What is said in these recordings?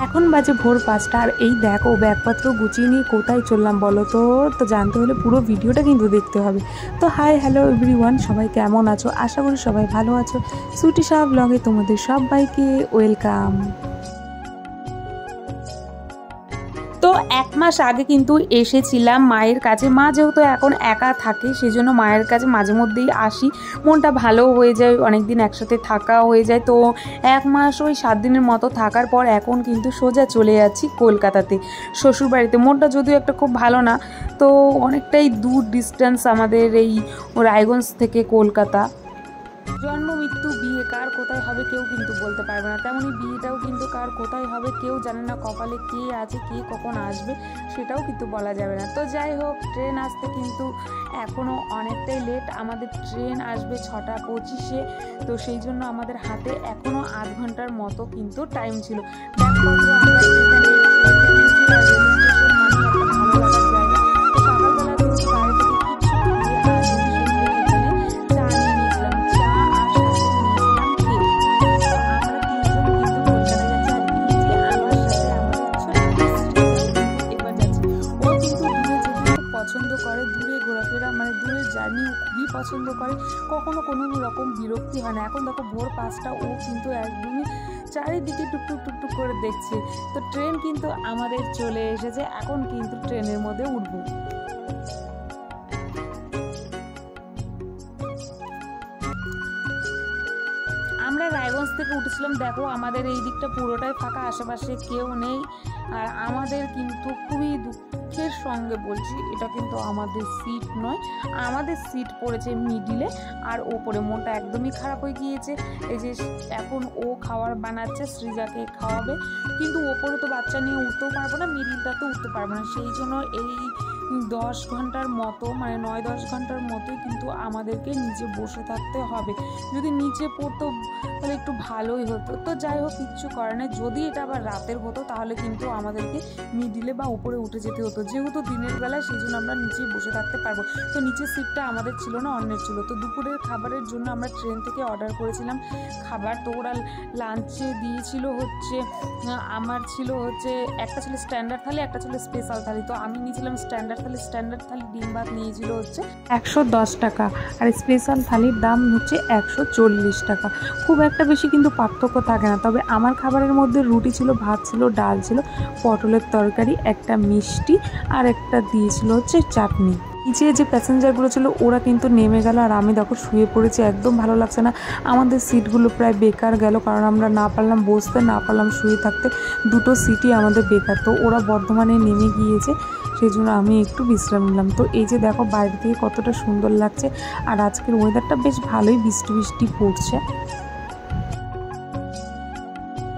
এখন বাজে ভোর 5টা আর এই দেখো ব্যাগপত্র গুছিয়ে নিয়ে কোথায় চললাম বলো তো। তো জানতে হলে পুরো ভিডিওটা কিন্তু দেখতে হবে। তো হাই হ্যালো এভরিওয়ান, সবাই কেমন আছো? আশা করি সবাই ভালো আছো। সুইটি শাহ ব্লগে তোমাদের সবাইকে ওয়েলকাম। তো 1 মাস আগে কিন্তু এসেছিলাম মায়ের কাছে। মা যেহেতু এখন একা থাকে সেজন্য মায়ের কাছে মাঝে মধ্যেই আসি, মনটা ভালো হয়ে যায়, অনেক দিন একসাথে থাকা হয়ে যায়। তো 1 মাস ওই 7 দিনের মতো থাকার পর এখন কিন্তু সোজা চলে যাচ্ছি কলকাতাতে শ্বশুরবাড়িতে। মনটা যদিও একটা খুব ভালো না, তো অনেকটাই দূর ডিস্টেন্স আমাদের এই রায়গঞ্জ থেকে কলকাতা। জন্ম মৃত্যু বিয়ে কার কোথায় হবে কেউ কিন্তু বলতে পারবে না, তেমনই বিয়েটাও কিন্তু কার কোথায় হবে কেউ জানে না। কপালে কে আছে, কে কখন আসবে সেটাও কিন্তু বলা যাবে না। তো যাই হোক, ট্রেন আসতে কিন্তু এখনও অনেকটাই লেট। আমাদের ট্রেন আসবে 6টা 25-এ। তো সেই জন্য আমাদের হাতে এখনও আধ ঘন্টার মতো কিন্তু টাইম ছিল। ব্যাগপত্র আমরা এখানে রেখে দিয়েছি আর রেল স্টেশন মানে একটা ভালো লাগার জায়গা। তো সকালবেলা কিন্তু বাড়ি থেকে কিছু খেয়ে আর সেই জন্য এখানে চা নিয়ে নিয়েছিলাম, চা আর সাথে নিয়েছিলাম কেক। তো আমরা তিনজন কিন্তু কলকাতা যাচ্ছি আর এই যে আমার সাথে আমাদের ছোট্ট কিন্তু এবার যাচ্ছি। ও কিন্তু দূরে যেতে খুব পছন্দ করে, দূরে ঘোরাফেরা মানে দূরের জার্নি খুবই পছন্দ করে, কখনো কোনো রকম বিরক্তি হয় না। এখন দেখো ভোর 5টা, ও কিন্তু একদমই চারিদিকে টুকটুক টুকটুক করে দেখছে। তো ট্রেন কিন্তু আমাদের চলে এসেছে, এখন কিন্তু ট্রেনের মধ্যে উঠবো। আমরা রায়গঞ্জ থেকে উঠেছিলাম, দেখো আমাদের এই দিকটা পুরোটাই ফাঁকা, আশেপাশে কেউ নেই। আর আমাদের কিন্তু খুবই দুঃখের সঙ্গে বলছি, এটা কিন্তু আমাদের সিট নয়, আমাদের সিট পড়েছে মিডিলে। আর ওপরে মনটা একদমই খারাপ হয়ে গিয়েছে। এই যে এখন ও খাবার বানাচ্ছে, সৃজাকে খাওয়াবে, কিন্তু ওপরে তো বাচ্চা নিয়ে উঠতেও পারবো না, মিডিলটা তো উঠতে পারবো না। সেই জন্য এই 10 ঘন্টার মতো মানে 9-10 ঘন্টার মতোই কিন্তু আমাদেরকে নিচে বসে থাকতে হবে। যদি নিচে পড়তো তাহলে একটু ভালোই হতো। তো যাই হোক, কিচ্ছু করে না। যদি এটা আবার রাতের হতো তাহলে কিন্তু আমাদেরকে মিডিলে বা উপরে উঠে যেতে হতো। যেহেতু দিনের বেলায় সেই জন্য আমরা নিচে বসে থাকতে পারবো। তো নিচের সিটটা আমাদের ছিল না, অন্যের ছিল। তো দুপুরের খাবারের জন্য আমরা ট্রেন থেকে অর্ডার করেছিলাম খাবার। তো ওরা লাঞ্চে দিয়েছিল হচ্ছে, আমার ছিল হচ্ছে একটা ছিল স্ট্যান্ডার্ড থালি, একটা ছিল স্পেশাল থালি। তো আমি নিয়েছিলাম স্ট্যান্ডার্ড থালি। স্ট্যান্ডার্ড থালি ডিম ভাত নিয়েছিল হচ্ছে 110 টাকা আর স্পেশাল থালির দাম হচ্ছে 140 টাকা। খুব একটা বেশি কিন্তু পার্থক্য থাকে না। তবে আমার খাবারের মধ্যে রুটি ছিল, ভাত ছিল, ডাল ছিল, পটলের তরকারি, একটা মিষ্টি আর একটা দিয়েছিল হচ্ছে চাটনি। নিচে যে প্যাসেঞ্জারগুলো ছিল ওরা কিন্তু নেমে গেল আর আমি দেখো শুয়ে পড়েছি, একদম ভালো লাগছে না। আমাদের সিটগুলো প্রায় বেকার গেল, কারণ আমরা না পারলাম বসতে, না পারলাম শুয়ে থাকতে, দুটো সিটই আমাদের বেকার। তো ওরা বর্ধমানে নেমে গিয়েছে, সেই জন্য আমি একটু বিশ্রাম নিলাম। তো এই যে দেখো বাইরে থেকে কতটা সুন্দর লাগছে, আর আজকের ওয়েদারটা বেশ ভালোই, বৃষ্টি বৃষ্টি পড়ছে।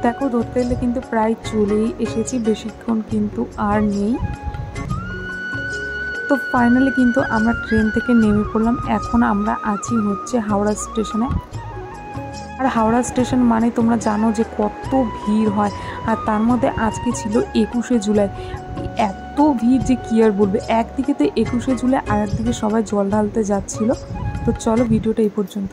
দেখো ধরতে গেলে কিন্তু প্রায় চলেই এসেছি, বেশিক্ষণ কিন্তু আর নেই। তো ফাইনালি কিন্তু আমরা ট্রেন থেকে নেমে পড়লাম। এখন আমরা আছি হচ্ছে হাওড়া স্টেশনে। আর হাওড়া স্টেশন মানে তোমরা জানো যে কত ভিড় হয়, আর তার মধ্যে আজকে ছিল 21শে জুলাই। এত ভিড় যে কি আর বলবে। একদিকে তো 21শে জুলাই আর একদিকে সবাই জল ঢালতে যাচ্ছিল। তো চলো ভিডিওটা এই পর্যন্ত।